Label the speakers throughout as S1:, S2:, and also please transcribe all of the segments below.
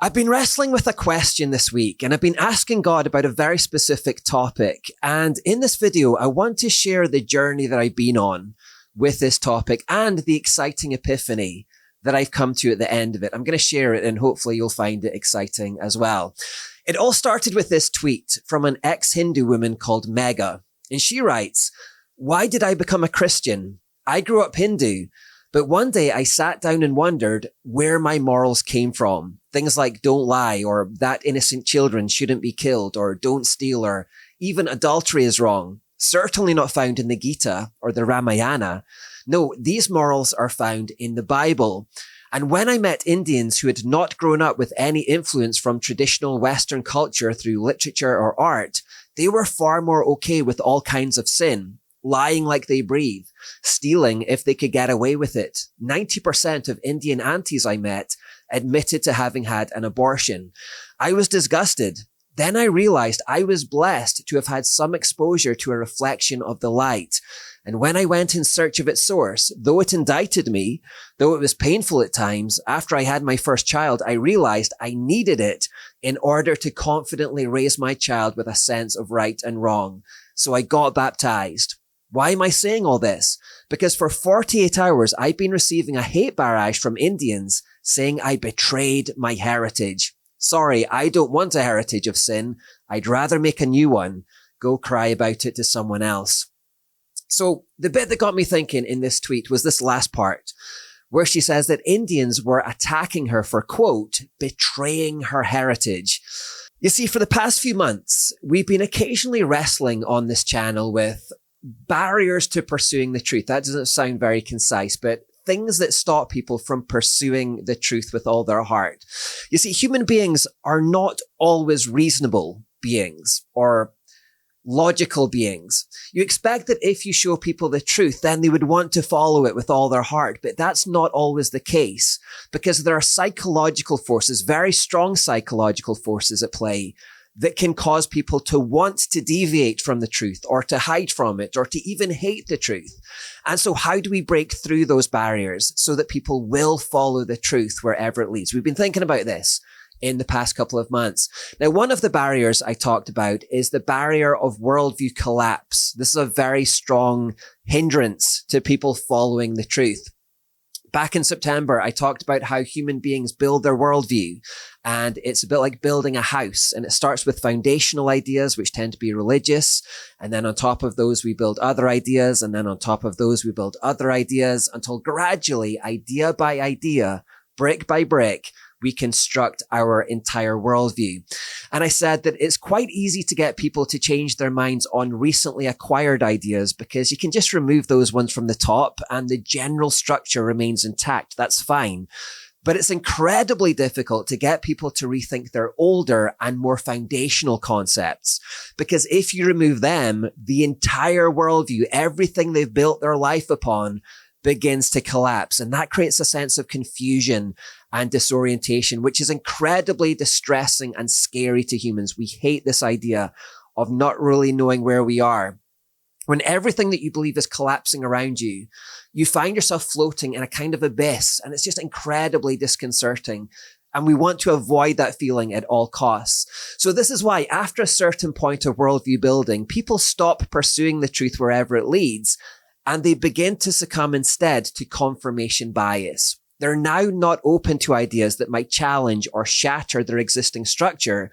S1: I've been wrestling with a question this week, and I've been asking God about a very specific topic. And in this video, I want to share the journey that I've been on with this topic and the exciting epiphany that I've come to at the end of it. I'm going to share it, and hopefully you'll find it exciting as well. It all started with this tweet from an ex-Hindu woman called Megha. And she writes, "Why did I become a Christian? I grew up Hindu, but one day I sat down and wondered where my morals came from. Things like don't lie, or that innocent children shouldn't be killed, or don't steal, or even adultery is wrong. Certainly not found in the Gita or the Ramayana. No, these morals are found in the Bible. And when I met Indians who had not grown up with any influence from traditional Western culture through literature or art, they were far more okay with all kinds of sin. Lying like they breathe, stealing if they could get away with it. 90% of Indian aunties I met admitted to having had an abortion. I was disgusted. Then I realized I was blessed to have had some exposure to a reflection of the light. And when I went in search of its source, though it indicted me, though it was painful at times, after I had my first child, I realized I needed it in order to confidently raise my child with a sense of right and wrong. So I got baptized." Why am I saying all this? Because for 48 hours, I've been receiving a hate barrage from Indians saying I betrayed my heritage. Sorry, I don't want a heritage of sin. I'd rather make a new one. Go cry about it to someone else. So the bit that got me thinking in this tweet was this last part, where she says that Indians were attacking her for, quote, betraying her heritage. You see, for the past few months, we've been occasionally wrestling on this channel with barriers to pursuing the truth. That doesn't sound very concise, but things that stop people from pursuing the truth with all their heart. You see, human beings are not always reasonable beings or logical beings. You expect that if you show people the truth, then they would want to follow it with all their heart, but that's not always the case, because there are psychological forces, very strong psychological forces at play, that can cause people to want to deviate from the truth, or to hide from it, or to even hate the truth. And so how do we break through those barriers so that people will follow the truth wherever it leads? We've been thinking about this in the past couple of months. Now, one of the barriers I talked about is the barrier of worldview collapse. This is a very strong hindrance to people following the truth. Back in September, I talked about how human beings build their worldview, and it's a bit like building a house, and it starts with foundational ideas, which tend to be religious, and then on top of those, we build other ideas, and then on top of those, we build other ideas, until gradually, idea by idea, brick by brick, we construct our entire worldview. And I said that it's quite easy to get people to change their minds on recently acquired ideas, because you can just remove those ones from the top and the general structure remains intact. That's fine. But it's incredibly difficult to get people to rethink their older and more foundational concepts, because if you remove them, the entire worldview, everything they've built their life upon, begins to collapse. And that creates a sense of confusion and disorientation, which is incredibly distressing and scary to humans. We hate this idea of not really knowing where we are. When everything that you believe is collapsing around you, you find yourself floating in a kind of abyss, and it's just incredibly disconcerting. And we want to avoid that feeling at all costs. So this is why, after a certain point of worldview building, people stop pursuing the truth wherever it leads, and they begin to succumb instead to confirmation bias. They're now not open to ideas that might challenge or shatter their existing structure,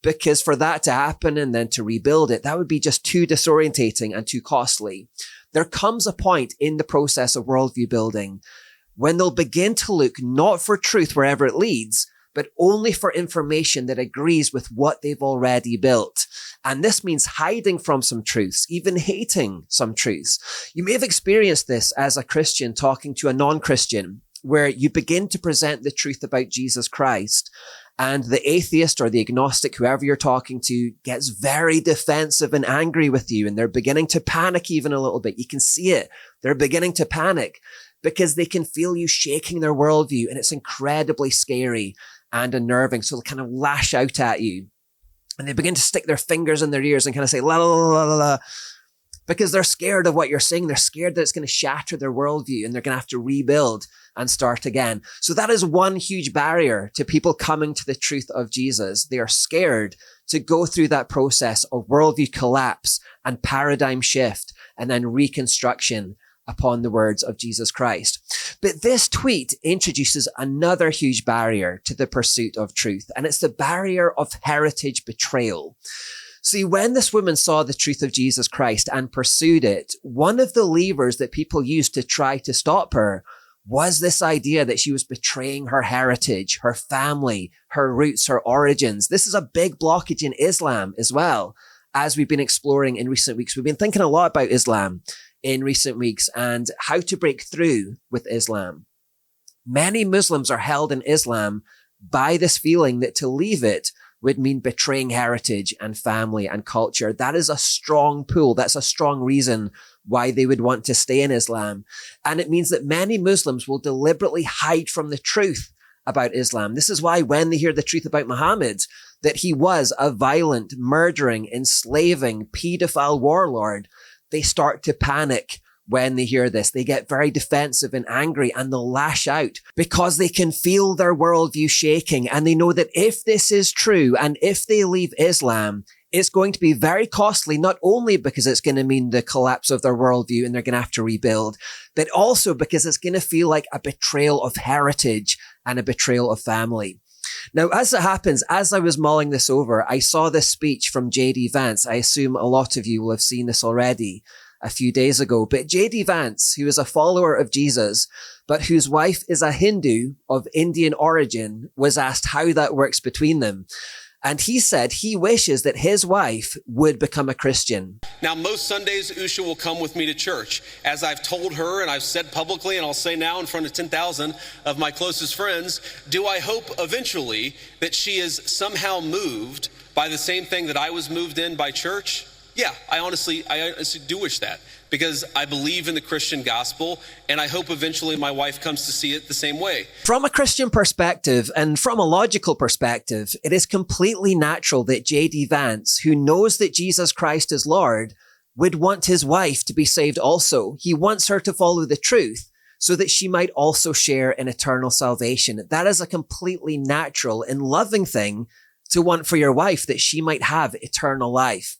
S1: because for that to happen and then to rebuild it, that would be just too disorientating and too costly. There comes a point in the process of worldview building when they'll begin to look not for truth wherever it leads, but only for information that agrees with what they've already built. And this means hiding from some truths, even hating some truths. You may have experienced this as a Christian talking to a non-Christian, where you begin to present the truth about Jesus Christ, and the atheist or the agnostic, whoever you're talking to, gets very defensive and angry with you, and they're beginning to panic even a little bit. You can see it. They're beginning to panic because they can feel you shaking their worldview, and it's incredibly scary and unnerving. So they'll kind of lash out at you, and they begin to stick their fingers in their ears and kind of say, la, la, la, la, la, because they're scared of what you're saying. They're scared that it's going to shatter their worldview and they're going to have to rebuild. and start again. So that is one huge barrier to people coming to the truth of Jesus. They are scared to go through that process of worldview collapse and paradigm shift and then reconstruction upon the words of Jesus Christ. But this tweet introduces another huge barrier to the pursuit of truth, and it's the barrier of heritage betrayal. See, when this woman saw the truth of Jesus Christ and pursued it, one of the levers that people used to try to stop her was this idea that she was betraying her heritage, her family, her roots, her origins. This is a big blockage in Islam as well, as we've been exploring in recent weeks. We've been thinking a lot about Islam in recent weeks and how to break through with Islam. Many Muslims are held in Islam by this feeling that to leave it would mean betraying heritage and family and culture. That is a strong pull. That's a strong reason why they would want to stay in Islam. And it means that many Muslims will deliberately hide from the truth about Islam. This is why when they hear the truth about Muhammad, that he was a violent, murdering, enslaving, pedophile warlord, they start to panic when they hear this. They get very defensive and angry and they'll lash out because they can feel their worldview shaking. And they know that if this is true and if they leave Islam, it's going to be very costly, not only because it's going to mean the collapse of their worldview and they're going to have to rebuild, but also because it's going to feel like a betrayal of heritage and a betrayal of family. Now, as it happens, as I was mulling this over, I saw this speech from J.D. Vance. I assume a lot of you will have seen this already a few days ago. But J.D. Vance, who is a follower of Jesus, but whose wife is a Hindu of Indian origin, was asked how that works between them. And he said he wishes that his wife would become a Christian.
S2: Now, most Sundays, Usha will come with me to church. As I've told her and I've said publicly, and I'll say now in front of 10,000 of my closest friends, do I hope eventually that she is somehow moved by the same thing that I was moved in by church? Yeah, I honestly do wish that, because I believe in the Christian gospel, and I hope eventually my wife comes to see it the same way.
S1: From a Christian perspective and from a logical perspective, it is completely natural that J.D. Vance, who knows that Jesus Christ is Lord, would want his wife to be saved also. He wants her to follow the truth so that she might also share in eternal salvation. That is a completely natural and loving thing to want for your wife, that she might have eternal life.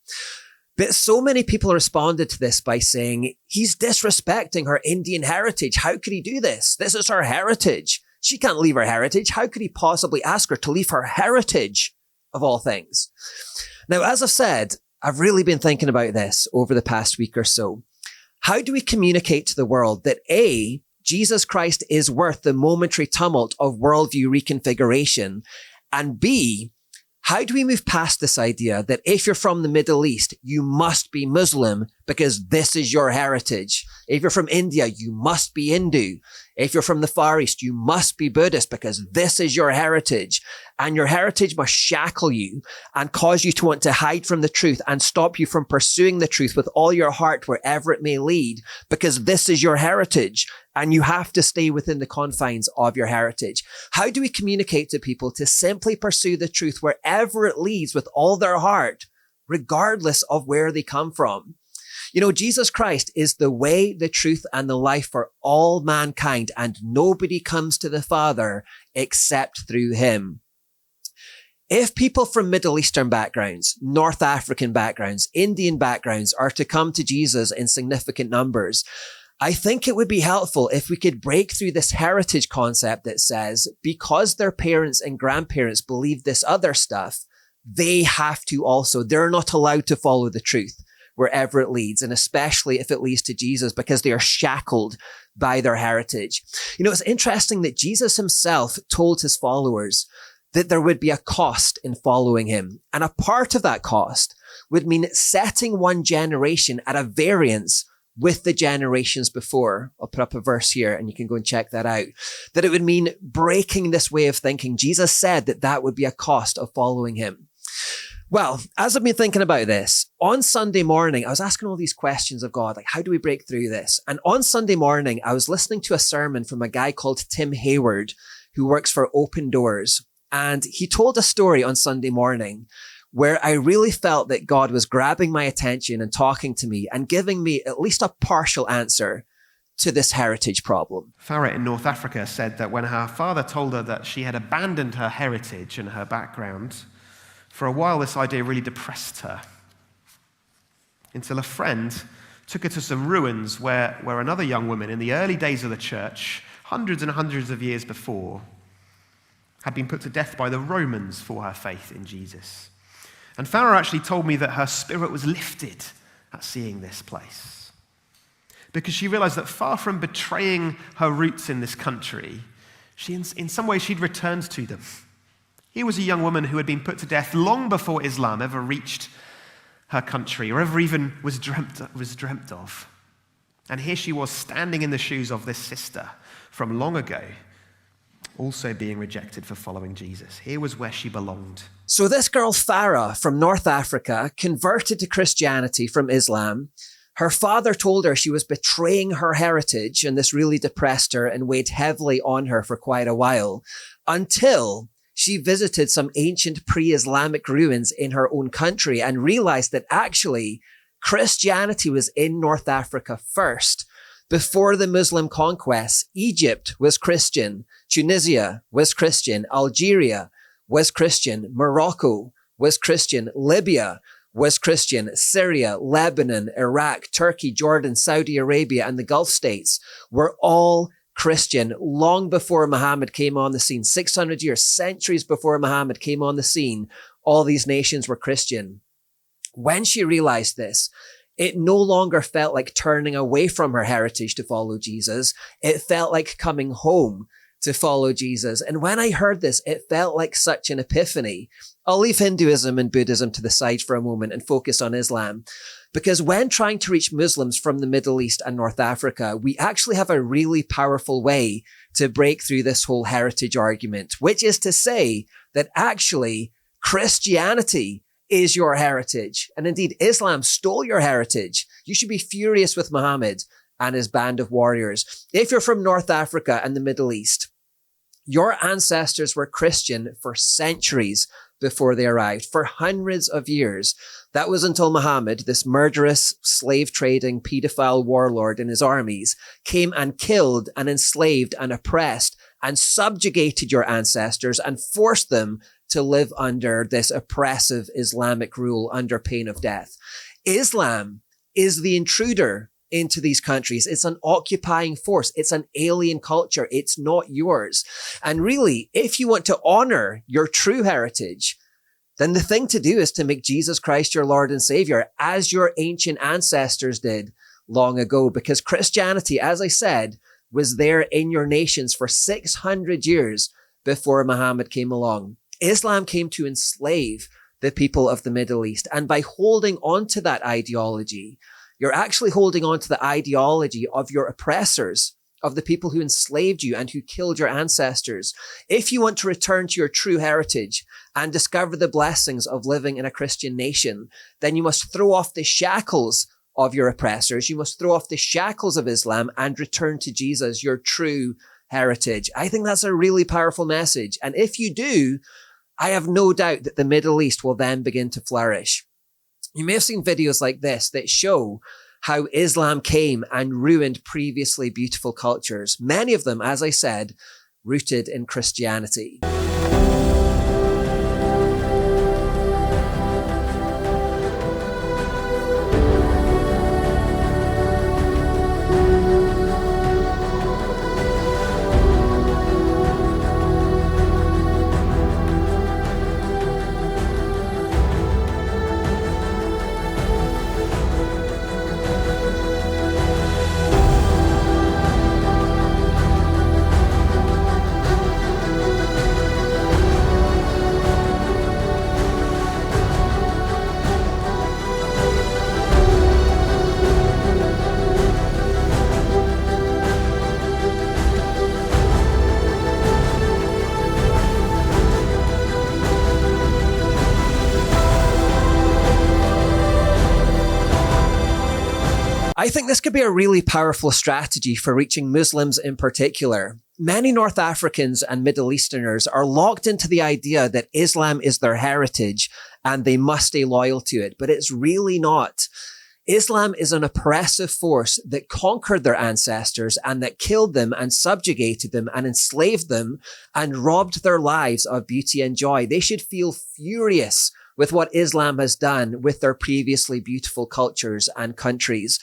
S1: But so many people responded to this by saying, he's disrespecting her Indian heritage. How could he do this? This is her heritage. She can't leave her heritage. How could he possibly ask her to leave her heritage, of all things? Now, as I've said, I've really been thinking about this over the past week or so. How do we communicate to the world that A, Jesus Christ is worth the momentary tumult of worldview reconfiguration, and B, how do we move past this idea that if you're from the Middle East, you must be Muslim because this is your heritage? If you're from India, you must be Hindu. If you're from the Far East, you must be Buddhist because this is your heritage. And your heritage must shackle you and cause you to want to hide from the truth and stop you from pursuing the truth with all your heart wherever it may lead, because this is your heritage and you have to stay within the confines of your heritage. How do we communicate to people to simply pursue the truth wherever it leads with all their heart, regardless of where they come from? You know, Jesus Christ is the way, the truth, and the life for all mankind, and nobody comes to the Father except through him. If people from Middle Eastern backgrounds, North African backgrounds, Indian backgrounds are to come to Jesus in significant numbers, I think it would be helpful if we could break through this heritage concept that says because their parents and grandparents believe this other stuff, they have to also. They're not allowed to follow the truth wherever it leads, and especially if it leads to Jesus, because they are shackled by their heritage. You know, it's interesting that Jesus himself told his followers that there would be a cost in following him. And a part of that cost would mean setting one generation at a variance with the generations before. I'll put up a verse here and you can go and check that out. That it would mean breaking this way of thinking. Jesus said that that would be a cost of following him. Well, as I've been thinking about this, on Sunday morning, I was asking all these questions of God, like, how do we break through this? And on Sunday morning, I was listening to a sermon from a guy called Tim Hayward, who works for Open Doors. And he told a story on Sunday morning where I really felt that God was grabbing my attention and talking to me and giving me at least a partial answer to this heritage problem.
S3: Farah in North Africa said that when her father told her that she had abandoned her heritage and her background, for a while this idea really depressed her, until a friend took her to some ruins where another young woman in the early days of the church, hundreds and hundreds of years before, had been put to death by the Romans for her faith in Jesus. And Farah actually told me that her spirit was lifted at seeing this place, because she realized that far from betraying her roots in this country, in some way she'd returned to them. Here was a young woman who had been put to death long before Islam ever reached her country or ever even was dreamt of. And here she was standing in the shoes of this sister from long ago, also being rejected for following Jesus. Here was where she belonged.
S1: So this girl, Farah, from North Africa, converted to Christianity from Islam. Her father told her she was betraying her heritage, and this really depressed her and weighed heavily on her for quite a while, until she visited some ancient pre-Islamic ruins in her own country and realized that actually Christianity was in North Africa first. Before the Muslim conquests, Egypt was Christian, Tunisia was Christian, Algeria was Christian, Morocco was Christian, Libya was Christian, Syria, Lebanon, Iraq, Turkey, Jordan, Saudi Arabia, and the Gulf states were all Christian long before Muhammad came on the scene. 600 years, centuries before Muhammad came on the scene, all these nations were Christian. When she realized this, it no longer felt like turning away from her heritage to follow Jesus. It felt like coming home to follow Jesus. And when I heard this, it felt like such an epiphany. I'll leave Hinduism and Buddhism to the side for a moment and focus on Islam. Because when trying to reach Muslims from the Middle East and North Africa, we actually have a really powerful way to break through this whole heritage argument, which is to say that actually Christianity is your heritage. And indeed, Islam stole your heritage. You should be furious with Muhammad and his band of warriors. If you're from North Africa and the Middle East, your ancestors were Christian for centuries before they arrived, for hundreds of years. That was until Muhammad, this murderous, slave-trading, pedophile warlord and his armies, came and killed and enslaved and oppressed and subjugated your ancestors and forced them to live under this oppressive Islamic rule under pain of death. Islam is the intruder into these countries. It's an occupying force. It's an alien culture. It's not yours. And really, if you want to honor your true heritage, then the thing to do is to make Jesus Christ your Lord and Savior, as your ancient ancestors did long ago, because Christianity, as I said, was there in your nations for 600 years before Muhammad came along. Islam came to enslave the people of the Middle East. And by holding on to that ideology, you're actually holding on to the ideology of your oppressors, of the people who enslaved you and who killed your ancestors. If you want to return to your true heritage and discover the blessings of living in a Christian nation, then you must throw off the shackles of your oppressors. You must throw off the shackles of Islam and return to Jesus, your true heritage. I think that's a really powerful message. And if you do, I have no doubt that the Middle East will then begin to flourish. You may have seen videos like this that show how Islam came and ruined previously beautiful cultures. Many of them, as I said, rooted in Christianity. I think this could be a really powerful strategy for reaching Muslims in particular. Many North Africans and Middle Easterners are locked into the idea that Islam is their heritage and they must stay loyal to it, but it's really not. Islam is an oppressive force that conquered their ancestors and that killed them and subjugated them and enslaved them and robbed their lives of beauty and joy. They should feel furious with what Islam has done with their previously beautiful cultures and countries.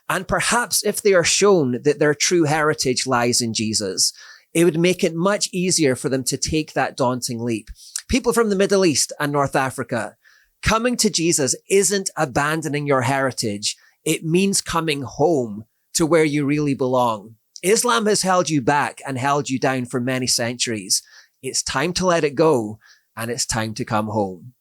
S1: And perhaps if they are shown that their true heritage lies in Jesus, it would make it much easier for them to take that daunting leap. People from the Middle East and North Africa, coming to Jesus isn't abandoning your heritage. It means coming home to where you really belong. Islam has held you back and held you down for many centuries. It's time to let it go, and it's time to come home.